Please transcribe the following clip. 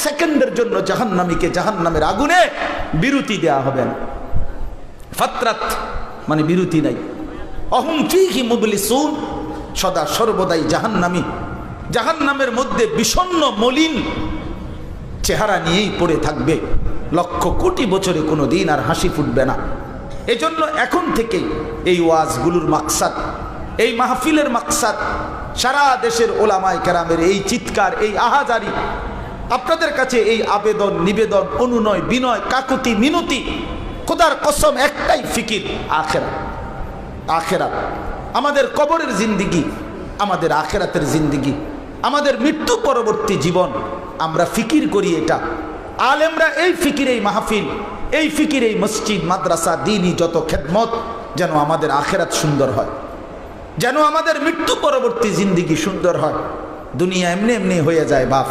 সেকেন্ডের জন্য জাহান্নামীকে জাহান্নামের আগুনে বিরতি দেয়া হবে না। ফাতরাত মানে বিরতি নাই। অহুম ফীহি মুবলিসুন, সদা সর্বদাই জাহান্নামী জাহান্নামের মধ্যে বিষণ্ণ মলিন চেহারা নিয়েই পড়ে থাকবে। লক্ষ কোটি বছরে কোনো দিন আর হাসি ফুটবে না। এজন্য এখন থেকেই এই ওয়াজগুলোর মাকসাদ, এই মাহফিলের মাকসাদ, সারা দেশের ওলামায়ে কেরামের এই চিৎকার, এই আহাজারি, আপনাদের কাছে এই আবেদন নিবেদন, অনুনয় বিনয়, কাকুতি মিনতি, খোদার কসম একটাই ফিকির, আখেরাত। আখেরাত আমাদের কবরের জিন্দিগি, আমাদের আখেরাতের জিন্দিগি, আমাদের মৃত্যু পরবর্তী জীবন আমরা ফিকির করি। এটা আলেমরা এই ফিকির, এই মাহফিল, এই ফিকির, এই মসজিদ মাদ্রাসা দ্বীনি যত খেদমত, যেন আমাদের আখেরাত সুন্দর হয়, যেন আমাদের মৃত্যু পরবর্তী জিন্দিগি সুন্দর হয়। দুনিয়া এমনি এমনি হয়ে যায় বাপ।